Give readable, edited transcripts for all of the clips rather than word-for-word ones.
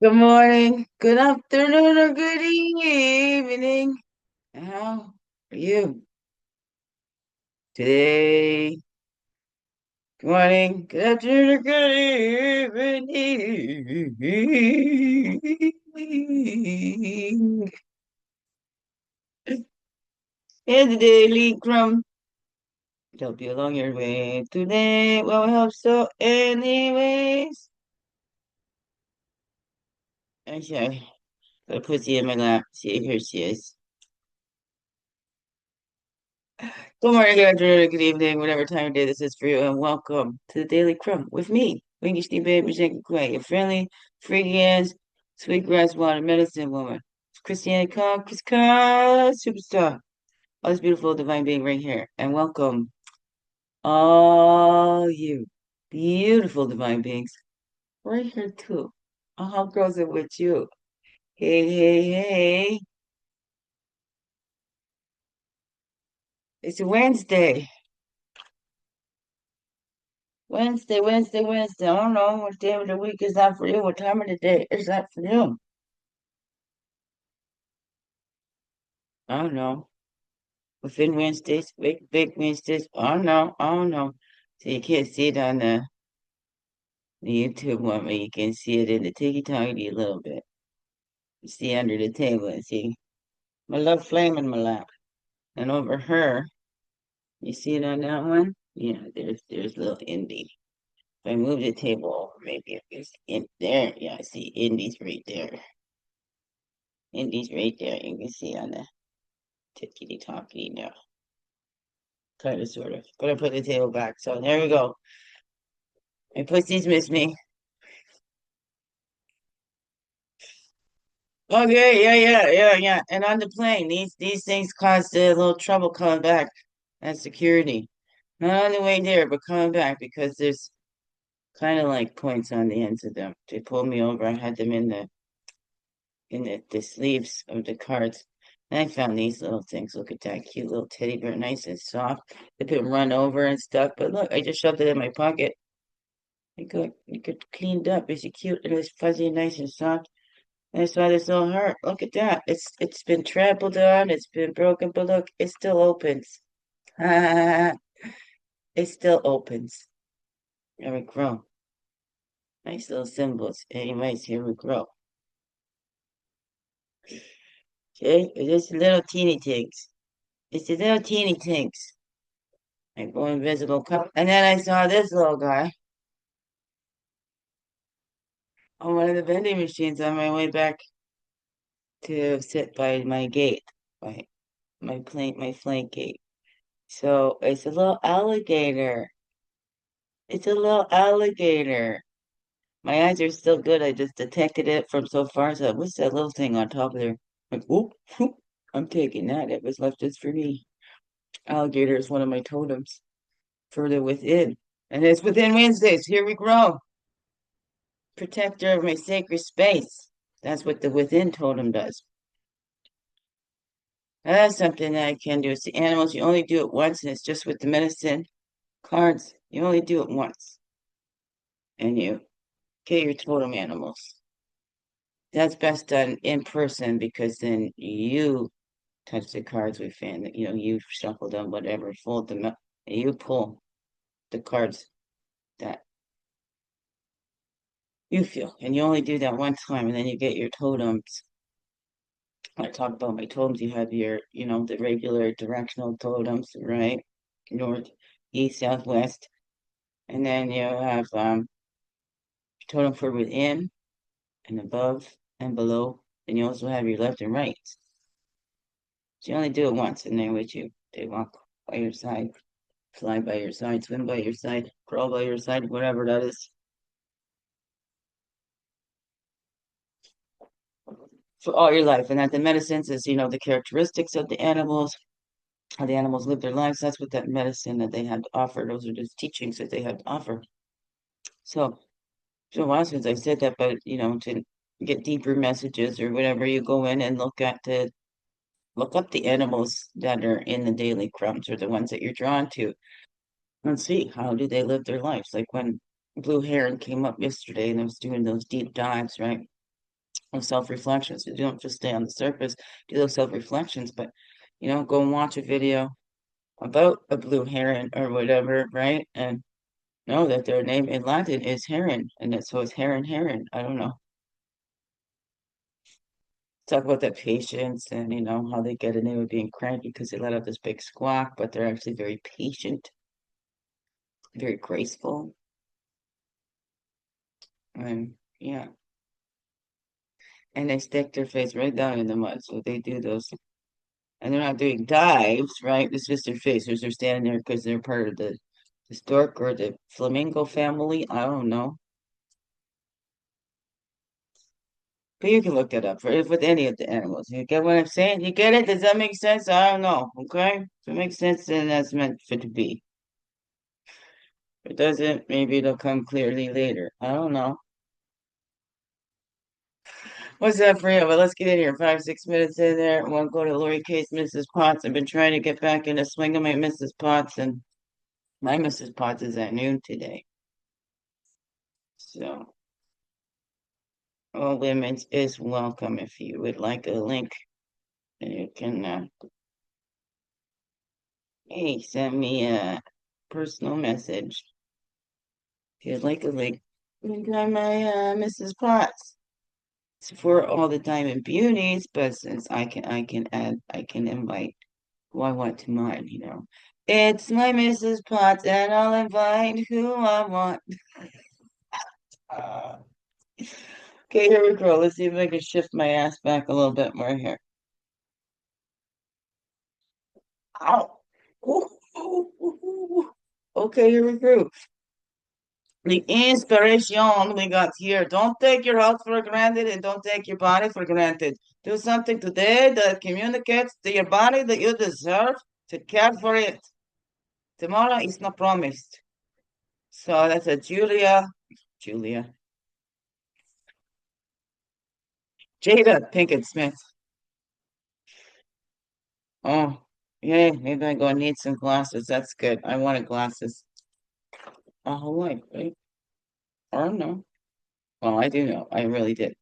Good morning, good afternoon, or good evening. How are you today? Good morning, good afternoon, or good evening. Here's the daily crumb. Help you along your way today. Well, I hope so. Anyways, okay. Got a pussy in my lap. See, here she is. Good morning, good afternoon, good evening, whatever time of day this is for you, and welcome to the Daily Crumb with me, Winky Steve Baby Jenkins Quay, your friendly, freaky ass, sweetgrass water medicine woman. It's Christiane Chris superstar. All this beautiful divine being right here. And welcome all you beautiful divine beings right here too. How goes it with you? Hey, hey, hey. It's a Wednesday. Wednesday. I don't know what day of the week is that for you. What time of the day is that for you? I don't know. Within Wednesdays, big Wednesdays. I don't know. So you can't see it on the YouTube one, but you can see it in the tiki-taki a little bit. You see under the table and see my love flame in my lap. And over her, you see it on that one? Yeah, there's little Indy. If I move the table over, maybe if it's in there, yeah, I see Indy's right there. Indy's right there. You can see on the tickety talkie now. Kind of, sort of. But I put the table back. So there we go. My pussies miss me. Okay, yeah. And on the plane, these things caused a little trouble coming back at security. Not on the way there, but coming back because there's kind of like points on the ends of them. They pulled me over. I had them in the sleeves of the cards. And I found these little things. Look at that cute little teddy bear, nice and soft. They've been run over and stuff. But look, I just shoved it in my pocket. You could cleaned up. Is it cute and it's fuzzy and nice and soft? And I saw this little heart. Look at that. It's been trampled on, it's been broken, but look, it still opens. It still opens. Here we grow. Nice little symbols. Anyways, here we grow. Okay, it's just little teeny things. It's the little teeny things. Like go invisible cup. And then I saw this little guy on one of the vending machines on my way back to sit by my gate, by my flank gate. So it's a little alligator. It's a little alligator. My eyes are still good. I just detected it from so far. So what's that little thing on top of there? Like, whoop, whoop. I'm taking that. It was left just for me. Alligator is one of my totems further within. And it's within Wednesdays. Here we grow. Protector of my sacred space. That's what the within totem does. That's something that I can do. It's the animals. You only do it once, and it's just with the medicine cards. You only do it once. And you get your totem animals. That's best done in person because then you touch the cards with fan. You shuffle them, whatever, fold them up, and you pull the cards that you feel. And you only do that one time, and then you get your totems. When I talk about my totems, you have the regular directional totems, right? North, east, south, west. And then you have totem for within and above and below. And you also have your left and right. So you only do it once, and they're with you. They walk by your side, fly by your side, swim by your side, crawl by your side, whatever that is. For all your life. And that the medicines is, the characteristics of the animals, how the animals live their lives. That's what that medicine that they had to offer. Those are just teachings that they had to offer. So, so a while since I said that, but to get deeper messages or whatever, you go in and look up the animals that are in the daily crumbs or the ones that you're drawn to and see how do they live their lives. Like when Blue Heron came up yesterday and I was doing those deep dives, right? of self-reflections. You don't just stay on the surface, do those self-reflections, but go and watch a video about a blue heron or whatever, right? And know that their name in Latin is heron, and so it's heron, heron. I don't know. Talk about that patience and how they get a name of being cranky because they let out this big squawk, but they're actually very patient, very graceful, and yeah, and they stick their face right down in the mud. So they do those, and they're not doing dives, right? It's just their faces. They're standing there because they're part of the stork or the flamingo family. I don't know. But you can look that up for with any of the animals. You get what I'm saying? You get it? Does that make sense? I don't know. Okay? If it makes sense, then that's meant for it to be. If it doesn't, maybe it'll come clearly later. I don't know. What's that for you? Well, let's get in here. 5, 6 minutes in there. We'll go to Lori Case, Mrs. Potts. I've been trying to get back in the swing of my Mrs. Potts, and my Mrs. Potts is at noon today. So, all women's is welcome. If you would like a link, you can hey, send me a personal message. If you'd like a link, on my Mrs. Potts. It's for all the Diamond Beauties, but since I can invite who I want to mine. It's my Mrs. Potts, and I'll invite who I want. Uh, okay, here we go. Let's see if I can shift my ass back a little bit more here. Ow. Ooh, ooh, ooh, ooh. Okay, here we go. The inspiration we got here. Don't take your health for granted and don't take your body for granted. Do something today that communicates to your body that you deserve to care for it. Tomorrow is not promised. So that's a Julia, Jada Pinkett Smith. Oh, yay, maybe I'm going to need some glasses. That's good. I wanted glasses. A whole life, right? Or no. Well, I do know. I really did.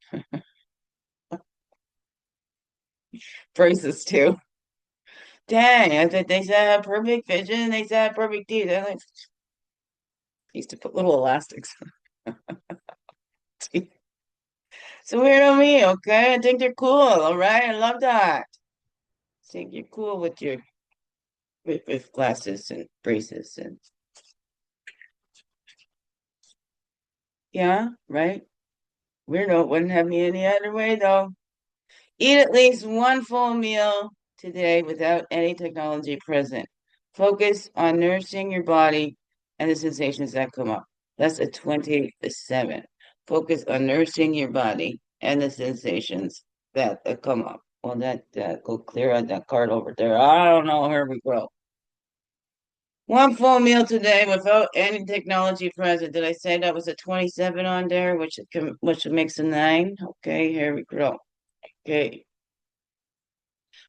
Braces too. Dang, I thought they said I have perfect vision. They said I have perfect teeth. I like, used to put little elastics. So weird on me, okay? I think they're cool, all right? I love that. I think you're cool with your with glasses and braces and yeah, right? Weirdo wouldn't have me any other way though. Eat at least one full meal today without any technology present. Focus on nourishing your body and the sensations that come up. That's a 27. Focus on nourishing your body and the sensations that come up. Well, that go clear on that card over there. I don't know. Here we go. One full meal today without any technology present. Did I say that was a 27 on there, which makes a 9? Okay, here we go. Okay.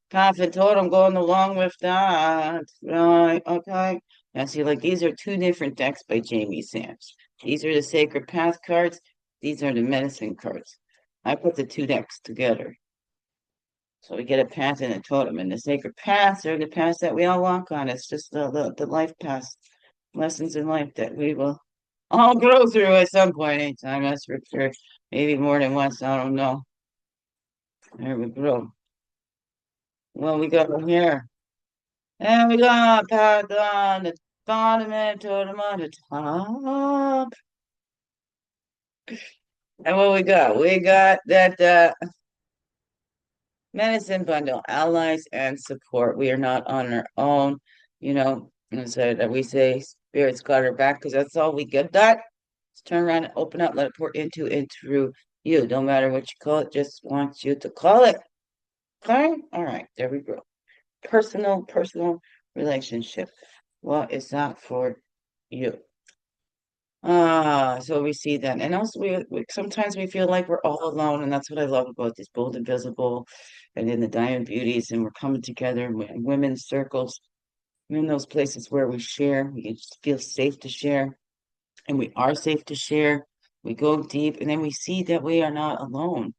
Path Totem going along with that. Right, okay. Now see, like these are two different decks by Jamie Sams. These are the Sacred Path cards. These are the medicine cards. I put the two decks together. So we get a path and a totem. And the sacred paths are the paths that we all walk on. It's just the life paths, lessons in life that we will all grow through at some point in time. That's for sure. Maybe more than once. I don't know. There we go. Well, we got here. And we got path on the bottom and totem on the top. And what we got? We got that medicine bundle, allies and support. We are not on our own, and so that we say spirit's got our back because that's all we get. That let's turn around and open up, let it pour into and through you. Don't matter what you call it, just wants you to call it. Okay? All right, there we go. Personal relationship. What is that for you? So we see that. And also we sometimes we feel like we're all alone, and that's what I love about this Bold Invisible and in the Diamond Beauties, and we're coming together in women's circles, in those places where we share, we can just feel safe to share, and we are safe to share. We go deep, and then we see that we are not alone.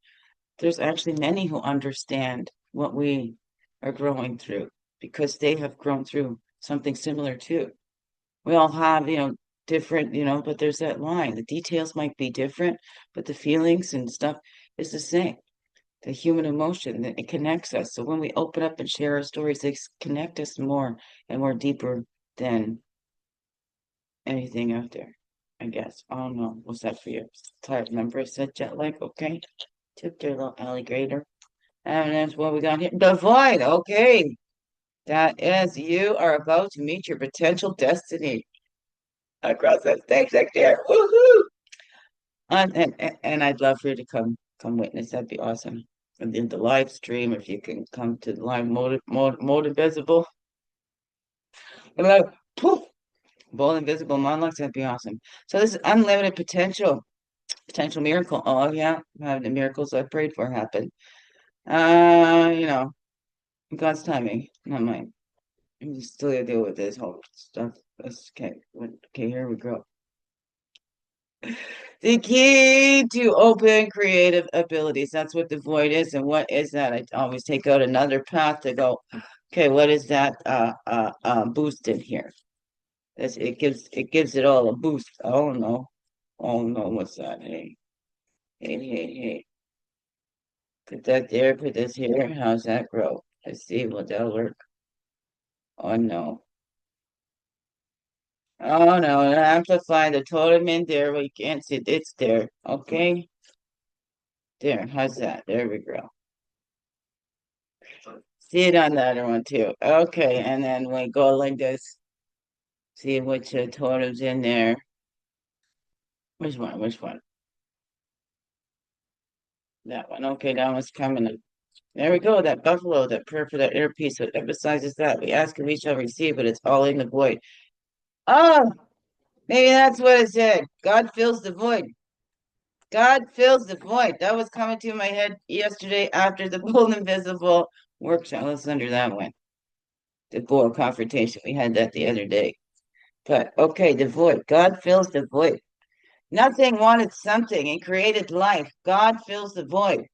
there's actually many who understand what we are growing through because they have grown through something similar too. We all have, different, but there's that line. The details might be different, but the feelings and stuff is the same. The human emotion, that it connects us. So when we open up and share our stories, they connect us more and more deeper than anything out there, I guess. I don't know. What's that for you? Tired. Remember I said jet lag? Okay. Tip there, little alligator. And that's what we got here. The void. Okay. That is, you are about to meet your potential destiny across that stage right there. Woohoo! And I'd love for you to come witness. That'd be awesome. And then the live stream, if you can come to the live mode invisible. And like, poof, bold invisible monologues, that'd be awesome. So this is unlimited potential miracle. Oh yeah, having the miracles I prayed for happen. You know, God's timing, not mine. I'm still gonna deal with this whole stuff. That's okay. Okay, here we go. The key to open creative abilities. That's what the void is. And what is that? I always take out another path to go, okay, what is that boost in here? It gives it all a boost. Oh no. Oh no, what's that? Hey. Put that there, put this here. How's that grow? Let's see, will that work? Oh no. Oh no, amplify the totem in there, but you can't see it. It's there. Okay. There, how's that? There we go. See it on the other one too. Okay, and then we go like this. See which totem's in there. Which one? Which one? That one. Okay, that one's coming up. There we go. That buffalo, that prayer for that inner peace. What emphasizes that we ask and we shall receive, but it's all in the void. Oh, maybe that's what it said. God fills the void. God fills the void. That was coming to my head yesterday after the Bold Invisible workshop. Let's under that one. The Boar Confrontation. We had that the other day. But okay, the void. God fills the void. Nothing wanted something and created life. God fills the void.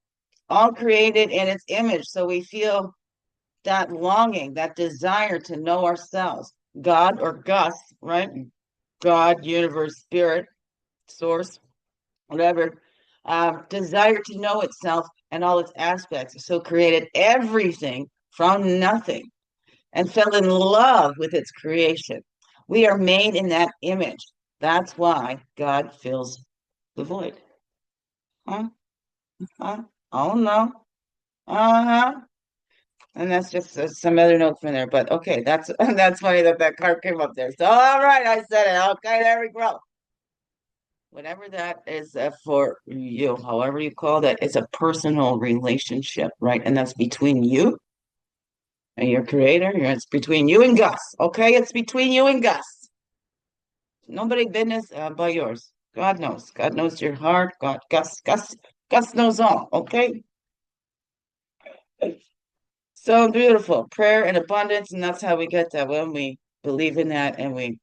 All created in its image. So we feel that longing, that desire to know ourselves. God or Gus, right? God, universe, spirit, source, whatever. Desire to know itself and all its aspects. So created everything from nothing and fell in love with its creation. We are made in that image. That's why God fills the void. Huh? Huh? Oh no. Uh-huh. And that's just some other note from there. But okay, that's that's funny that that card came up there. So all right, I said it. Okay, there we go. Whatever that is for you, however you call that, it's a personal relationship, right? And that's between you and your creator. It's between you and Gus. Okay, it's between you and Gus. Nobody business but yours. God knows. God knows your heart. Gus knows all. Okay. So beautiful. Prayer and abundance, and that's how we get that when we believe in that and we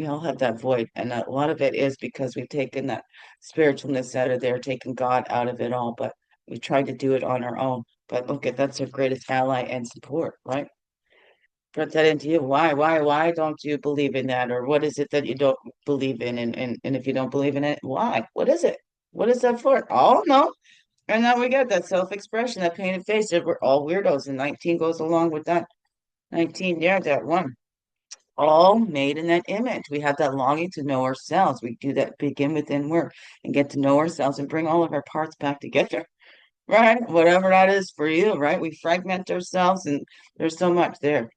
all have that void. And a lot of it is because we've taken that spiritualness out of there, taken God out of it all, but we tried to do it on our own. But look at that's our greatest ally and support, right? Put that into you. Why don't you believe in that? Or what is it that you don't believe in? And if you don't believe in it, why? What is it? What is that for? Oh no. And now we get that self-expression, that painted face. That we're all weirdos, and 19 goes along with that. 19, yeah, that one. All made in that image. We have that longing to know ourselves. We do that begin within work and get to know ourselves and bring all of our parts back together, right? Whatever that is for you, right? We fragment ourselves and there's so much there.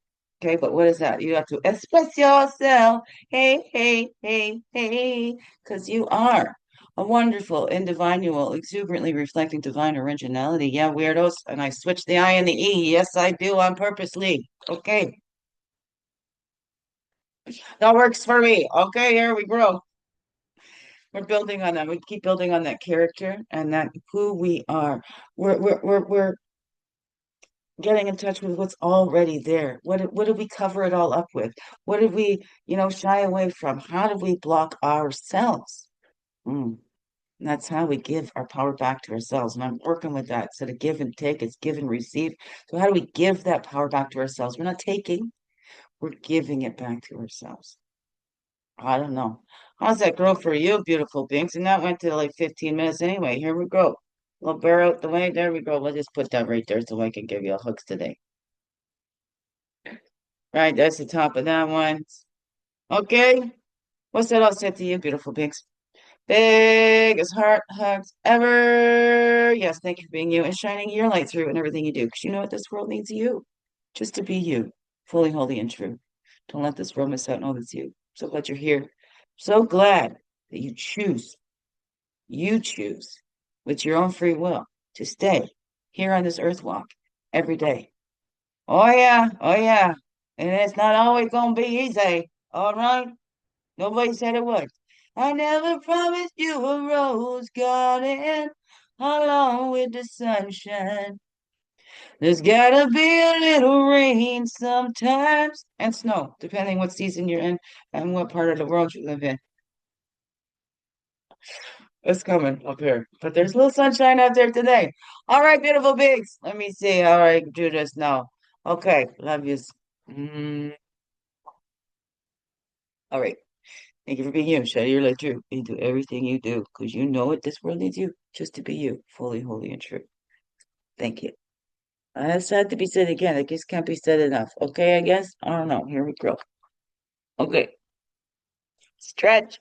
Okay, but what is that? You have to express yourself. Hey, because you are a wonderful individual, exuberantly reflecting divine originality. Yeah, weirdos. And I switched the I and the E. Yes, I do on purposely. Okay, that works for me. Okay, here we grow. We're building on that. We keep building on that character and that who we are. We're getting in touch with what's already there. What did we cover it all up with? What did we, shy away from? How did we block ourselves? Mm. And that's how we give our power back to ourselves. And I'm working with that. Instead of give and take, it's give and receive. So how do we give that power back to ourselves? We're not taking, we're giving it back to ourselves. I don't know. How's that grow for you, beautiful beings? And that went to like 15 minutes anyway. Here we go. We'll bear out the way. There we go. We'll just put that right there so I can give you a hugs today. Right, that's the top of that one. Okay. What's that all said to you, beautiful beings? Biggest heart hugs ever. Yes, thank you for being you and shining your light through in everything you do. Because you know what? This world needs you. Just to be you, fully, holy, and true. Don't let this world miss out on all that's you. So glad you're here. So glad that you choose with your own free will to stay here on this earth walk every day. Oh yeah, oh yeah. And it's not always gonna be easy. All right? Nobody said it would. I never promised you a rose garden along with the sunshine. There's gotta be a little rain sometimes and snow, depending what season you're in and what part of the world you live in. It's coming up here. But there's a little sunshine out there today. All right, beautiful pigs. Let me see how I do this now. Okay, love yous. Mm, all right. Thank you for being you. Share your light true into everything you do. Because you know what this world needs you just to be you, fully, holy, and true. Thank you. That's sad to be said again. It just can't be said enough. Okay, I guess? I don't know. Here we go. Okay. Stretch.